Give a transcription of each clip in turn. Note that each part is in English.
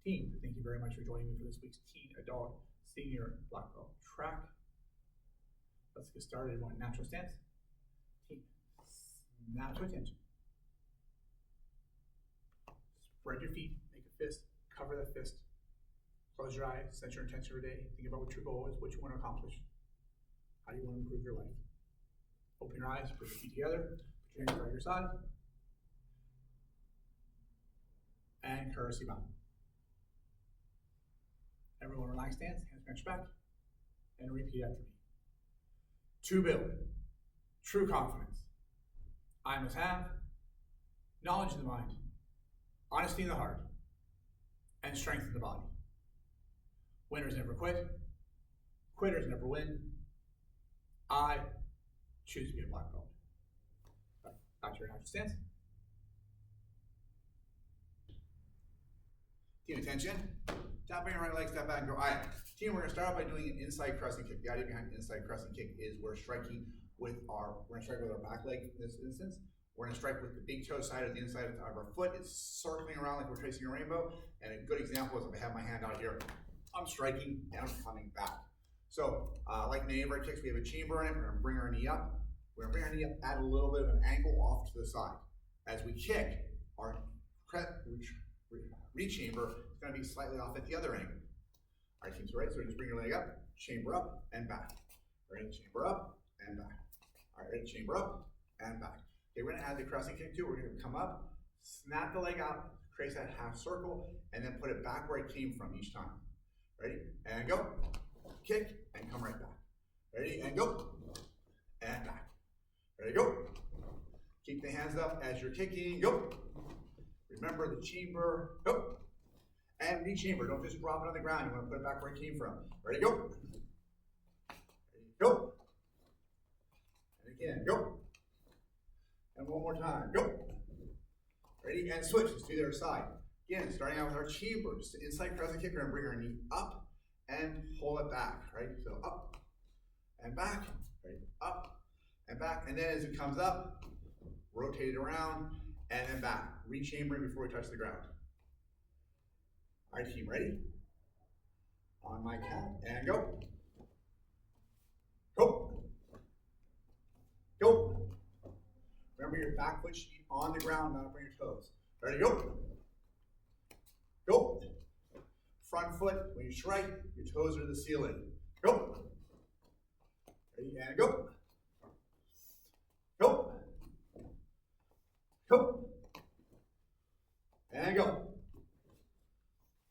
Team, thank you very much for joining me for this week's Teen Adult Senior Black Belt Track. Let's get started. One natural stance. Team, snap to attention. Spread your feet, make a fist, cover the fist. Close your eyes, set your intention for the day. Think about what your goal is, what you want to accomplish. How do you want to improve your life? Open your eyes, put your feet together, put your hands by your side. And courtesy bow. Everyone relax stance, hands behind your back, and repeat after me. To build true confidence, I must have knowledge in the mind, honesty in the heart, and strength in the body. Winners never quit, quitters never win. I choose to be a black belt. Back to your natural stance. Team attention. Tapping your right leg, step back and go. All right, team, we're going to start out by doing an inside crescent kick. The idea behind an inside crescent kick is we're going to strike with our back leg in this instance. We're going to strike with the big toe side of the inside of our foot. It's circling around like we're tracing a rainbow. And a good example is if I have my hand out here, I'm striking and I'm coming back. So like many of our kicks, we have a chamber in it. We're going to bring our knee up. We're going to bring our knee up, add a little bit of an angle off to the side. As we kick, our rechamber is going to be slightly off at the other angle. All right, team, so just bring your leg up, chamber up, and back. Ready, chamber up, and back. All right, ready, chamber up, and back. Okay, we're going to add the crescent kick too. We're going to come up, snap the leg out, create that half circle, and then put it back where it came from each time. Ready, and go. Kick, and come right back. Ready, and go, and back. Ready, go. Keep the hands up as you're kicking, go. Remember the chamber, go. And re-chamber, don't just drop it on the ground. You want to put it back where it came from. Ready, go. Ready, go. And again, go. And one more time, go. Ready, and switch, let's do the other side. Again, starting out with our chamber, just an inside crescent kick, we're going to bring our knee up and pull it back, right? So up and back, right? Up and back, and then as it comes up, rotate it around, and then back, re-chambering before we touch the ground. All right, team, ready? On my count, and go. Go. Go. Remember your back foot should be on the ground, not up on your toes. Ready, go. Go. Front foot, when you strike, your toes are to the ceiling. Go. Ready, and go. Go. Go. And go.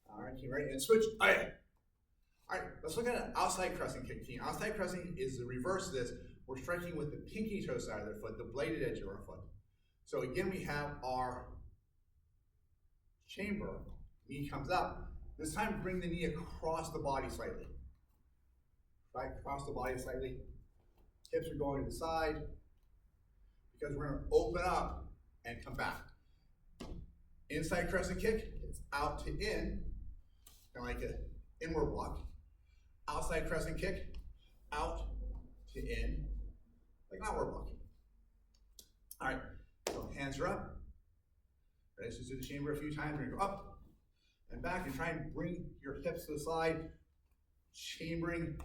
All right, team, ready? And switch. All right, let's look at an outside crescent kick, team. Outside crescent is the reverse of this. We're striking with the pinky toe side of the foot, the bladed edge of our foot. So again, we have our chamber. Knee comes up. This time, bring the knee across the body slightly. Right, across the body slightly. Hips are going to the side because we're going to open up and come back. Inside crescent kick, it's out to in, kind of like an inward walk. Outside crescent kick, out to in, like an outward walk. All right, so hands are up. Ready, let's just do the chamber a few times. We're going to go up and back and try and bring your hips to the side, chambering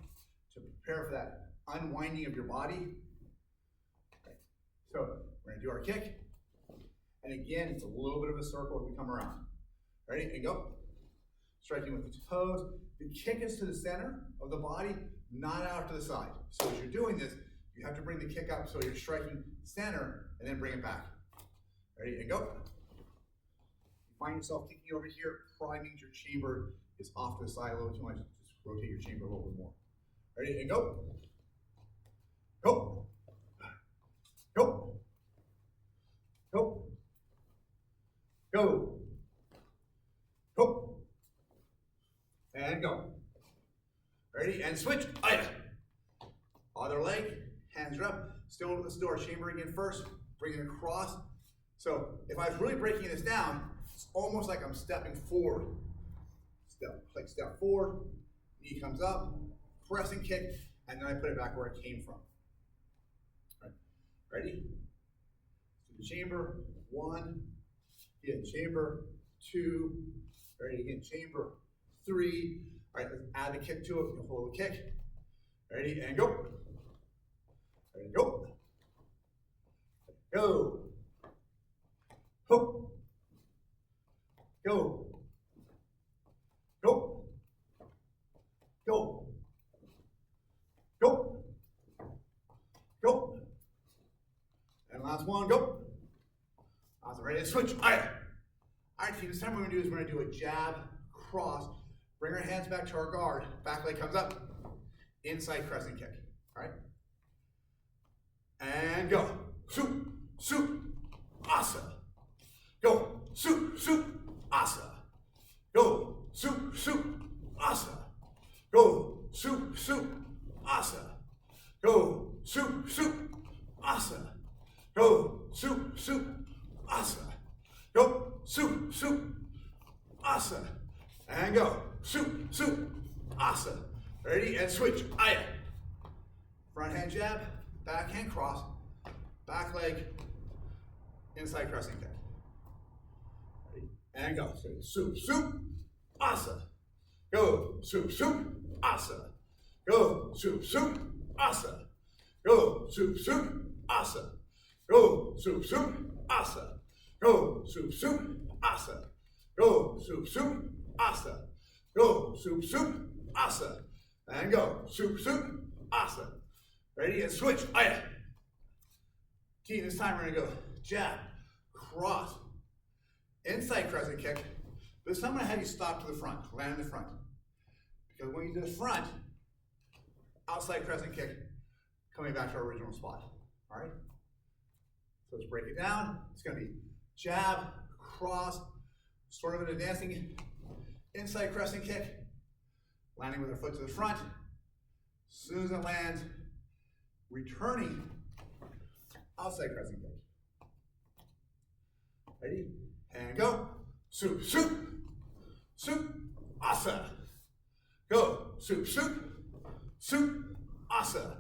to prepare for that unwinding of your body. Okay. So we're going to do our kick. And again, it's a little bit of a circle as we come around. Ready? And go. Striking with the toes. The kick is to the center of the body, not out to the side. So as you're doing this, you have to bring the kick up so you're striking center and then bring it back. Ready? And go. You find yourself kicking over here, probably means your chamber is off to the side a little too much. Just rotate your chamber a little bit more. Ready? And go. Go. Go. Go. Go. Go. And go. Ready? And switch. Other leg. Hands are up. Still, let's do our chamber again first. Bring it across. So if I was really breaking this down, it's almost like I'm stepping forward. Step forward. Knee comes up. Pressing kick. And then I put it back where it came from. All right. Ready? To the chamber. 1. Get chamber. 2. Ready, again, chamber 3. All right, let's add a kick to it. We'll hold the kick. Ready, and go. Ready, go. Go. Hook. Go. Go. Go. Go. Go. And last one, go. Awesome, ready to switch. All right, team, this time what we're going to do is we're going to do a jab, cross, bring our hands back to our guard, back leg comes up, inside crescent kick. All right? And go. Soup, soup, asa. Go. Soup, soup, asa. Go. Soup, soup, asa. Go. Soup, soup, asa. Go. Soup, soup, asa. Go. Soup, soup, asa. Go. Soup, soup, asa. And go. Soup, soup, asa. Ready? And switch. Aya. Front hand jab, back hand cross, back leg, inside crescent kick. Ready? And go. Soup, soup, asa. Go. Soup, soup, asa. Go. Soup, soup, asa. Go. Soup, soup, asa. Go. Soup, soup, asa. Go. Soup, soup, asa. Go. Soup, soup, asa. Go. Soup, soup, asa. And go. Soup, soup, asa. Ready? And switch. Aya. Team, this time we're going to go jab, cross, inside crescent kick. This time I'm going to have you stop to the front, land in the front. Because when you do the front, outside crescent kick, coming back to our original spot. All right? So let's break it down. It's going to be jab, cross, sort of an advancing inside crescent kick, landing with our foot to the front. As soon as it lands, returning outside crescent kick. Ready? And go. Soup, soup, soup, asa. Go. Soup, soup, soup, asa.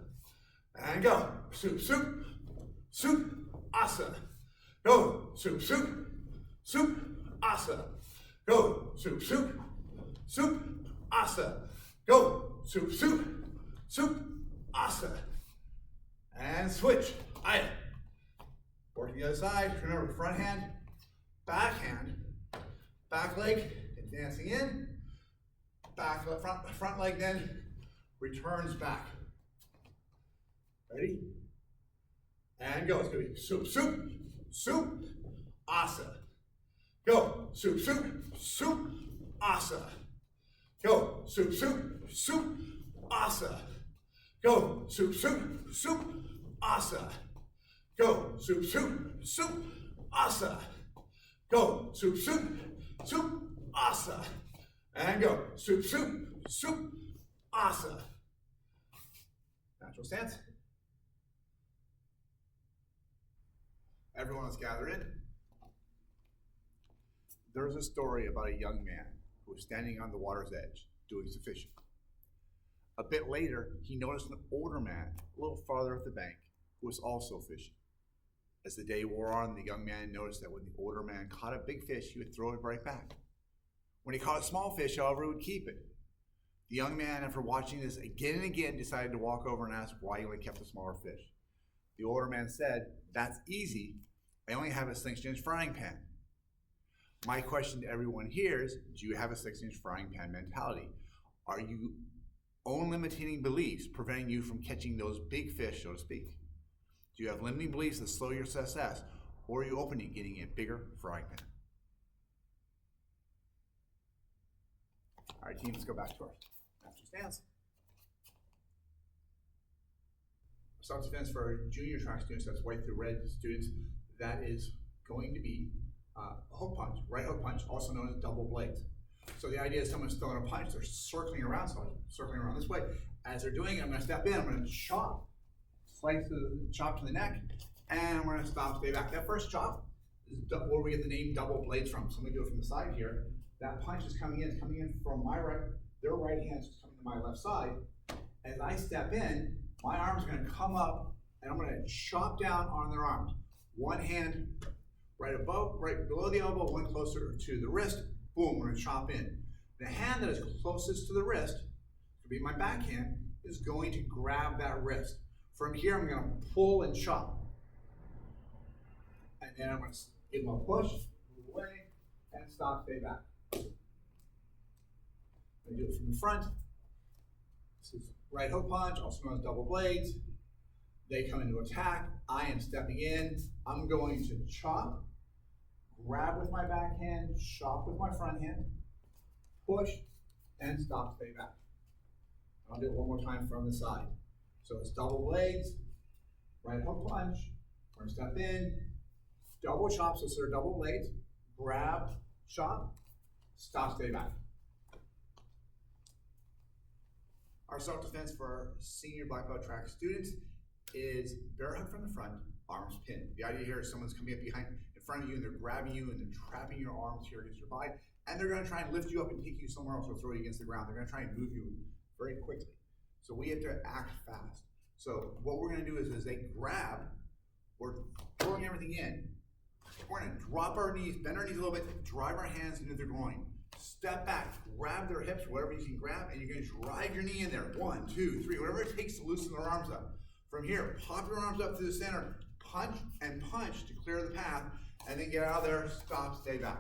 And go. Soup, soup, soup, asa. Go. Soup, soup, soup, asa. Go. Soup, soup, soup, asa. Go. Soup, soup, soup, asa. And switch. Aya. Working the other side. Remember, front hand, back leg, advancing in. Back leg, front leg then returns back. Ready? And go. It's going to be soup, soup, soup, asa. Go. Soup, soup, soup, asa. Go. Soup, soup, soup, asa. Go. Soup, soup, soup, asa. Go. Soup, soup, soup, asa. Go. Soup, soup, soup, asa. And go. Soup, soup, soup, asa. Natural stance. Everyone, let's gather in. There's a story about a young man who was standing on the water's edge doing some fishing. A bit later, he noticed an older man a little farther up the bank who was also fishing. As the day wore on, the young man noticed that when the older man caught a big fish, he would throw it right back. When he caught a small fish, however, he would keep it. The young man, after watching this again and again, decided to walk over and ask why he only kept the smaller fish. The older man said, "That's easy. I only have a 6-inch frying pan." My question to everyone here is, do you have a 6-inch frying pan mentality? Are you own limiting beliefs preventing you from catching those big fish, so to speak? Do you have limiting beliefs that slow your success, or are you open to getting a bigger frying pan? All right, team, let's go back to our master stance. Self-defense for our junior track students, that's white through red students, that is going to be a hook punch, right hook punch, also known as double blades. So the idea is someone's throwing a punch, they're circling around, so I'm circling around this way. As they're doing it, I'm going to step in, I'm going to chop, chop to the neck, and we're going to stop, stay back. That first chop is where we get the name double blades from. So let me do it from the side here. That punch is coming in, it's coming in from my right, their right hand is coming to my left side. As I step in, my arm's going to come up, and I'm going to chop down on their arms. One hand right above, right below the elbow, one closer to the wrist. Boom, we're going gonna chop in. The hand that is closest to the wrist, could be my backhand, is going to grab that wrist. From here, I'm gonna pull and chop. And then I'm gonna give them a push, move away, and stop, stay back. I do it from the front. This is right hook punch, also known as double blades. They come into attack. I am stepping in. I'm going to chop, grab with my backhand, chop with my front hand, push, and stop, stay back. I'll do it one more time from the side. So it's double blades, right hook punch, we're gonna step in, double chop, so they're double blades, grab, chop, stop, stay back. Our self-defense for our senior black belt track students is bear hug from the front, arms pinned. The idea here is someone's coming up behind, in front of you, and they're grabbing you and they're trapping your arms here against your body, and they're gonna try and lift you up and take you somewhere else or throw you against the ground. They're gonna try and move you very quickly. So we have to act fast. So what we're gonna do is as they grab, we're throwing everything in. We're gonna drop our knees, bend our knees a little bit, drive our hands into their groin. Step back, grab their hips, whatever you can grab, and you're gonna drive your knee in there. 1, 2, 3, whatever it takes to loosen their arms up. From here, pop your arms up to the center, punch and punch to clear the path, and then get out of there, stop, stay back.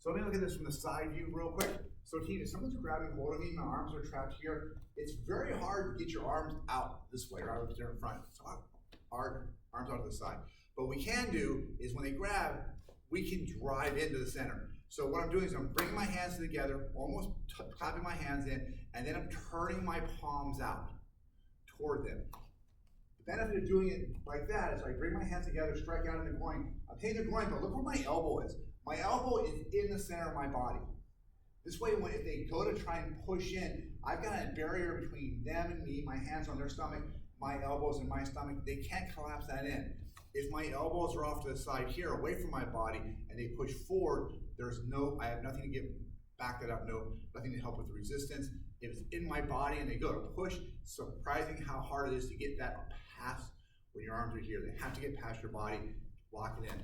So let me look at this from the side view real quick. So team, if someone's grabbing hold of me, my arms are trapped here, it's very hard to get your arms out this way, right up there in front. So our arms out to the side. But what we can do is when they grab, we can drive into the center. So what I'm doing is I'm bringing my hands together, almost clapping my hands in, and then I'm turning my palms out toward them. The benefit of doing it like that is I bring my hands together, strike out in the groin. I'm hitting the groin, but look where my elbow is. My elbow is in the center of my body. This way, if they go to try and push in, I've got a barrier between them and me, my hands on their stomach, my elbows in my stomach. They can't collapse that in. If my elbows are off to the side here, away from my body, and they push forward, I have nothing to give back that up, nothing to help with the resistance. If it's in my body and they go to push, surprising how hard it is to get that past when your arms are here. They have to get past your body, lock it in.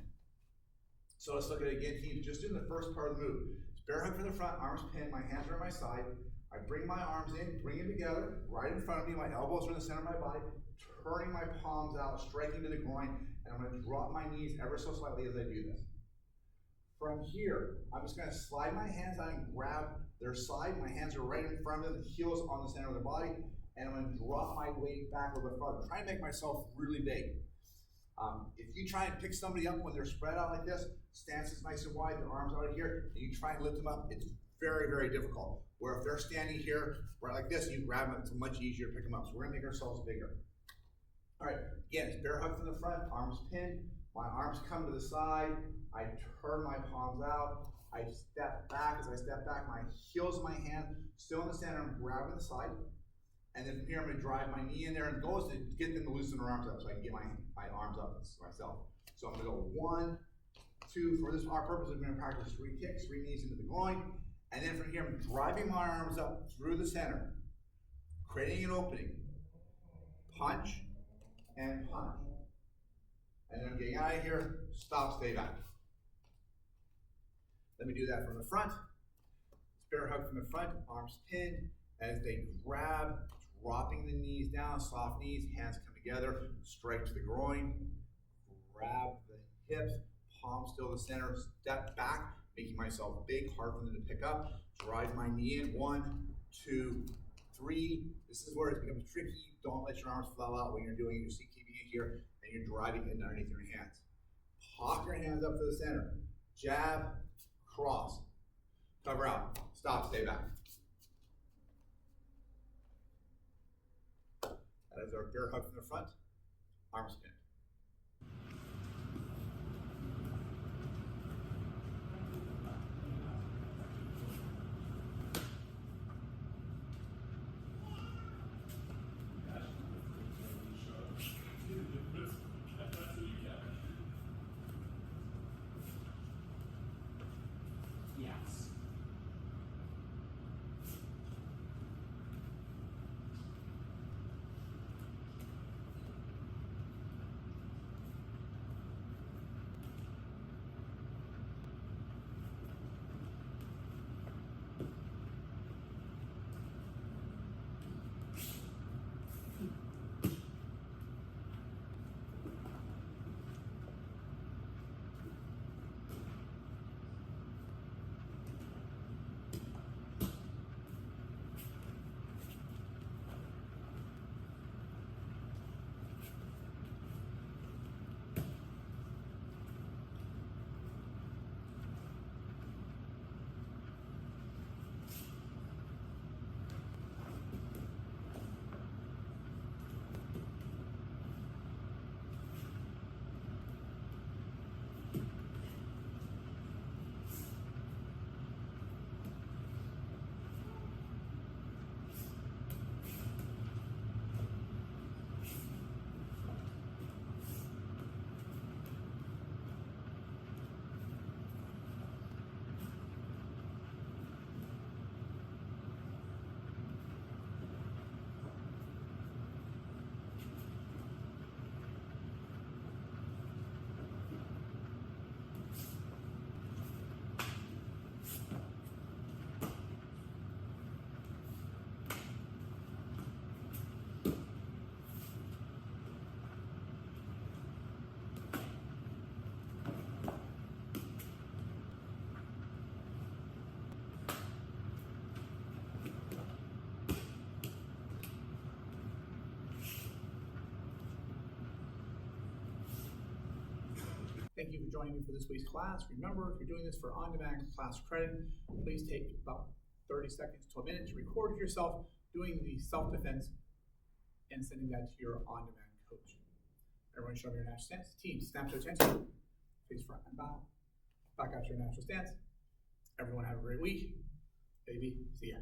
So let's look at it again, team. Just doing the first part of the move. It's bear hug from the front, arms pinned, my hands are on my side. I bring my arms in, bring them together, right in front of me. My elbows are in the center of my body, turning my palms out, striking to the groin, and I'm going to drop my knees ever so slightly as I do this. From here, I'm just going to slide my hands out and grab their side. My hands are right in front of them, the heels on the center of their body, and I'm going to drop my weight back a little bit farther. Try and make myself really big. If you try and pick somebody up when they're spread out like this, stance is nice and wide, their arms out here, and you try and lift them up, it's very, very difficult. Where if they're standing here, right like this, and you grab them, it's much easier to pick them up. So we're gonna make ourselves bigger. All right, again, it's bear hug from the front, arms pinned, my arms come to the side, I turn my palms out, I step back. As I step back, my heels of my hand still in the center, I'm grabbing the side, and then from here I'm gonna drive my knee in there, and the goal is to get them to loosen their arms up so I can get my arms up myself. So I'm gonna go 1, 2, for our purpose, I'm gonna practice 3 kicks, 3 knees into the groin, and then from here I'm driving my arms up through the center, creating an opening, punch, and punch. And then I'm getting out of here, stop, stay back. Let me do that from the front. Bear hug from the front, arms pinned. As they grab, dropping the knees down, soft knees, hands come together, strike to the groin, grab the hips, palm still the center, step back, making myself big, hard for them to pick up, drive my knee in, 1, 2, 3. This is where it becomes tricky. Don't let your arms fall out when you're doing it. You're keeping it here, and you're driving it underneath your hands. Pop your hands up to the center. Jab, cross, cover out, stop, stay back. That is our bear hug from the front, arms pinned. Thank you for joining me for this week's class. Remember, if you're doing this for on-demand class credit, please take about 30 seconds to a minute to record yourself doing the self-defense and sending that to your on-demand coach. Everyone show me your natural stance. Team, snap to attention. Face front and bow. Back out to your natural stance. Everyone have a great week. Baby, see ya.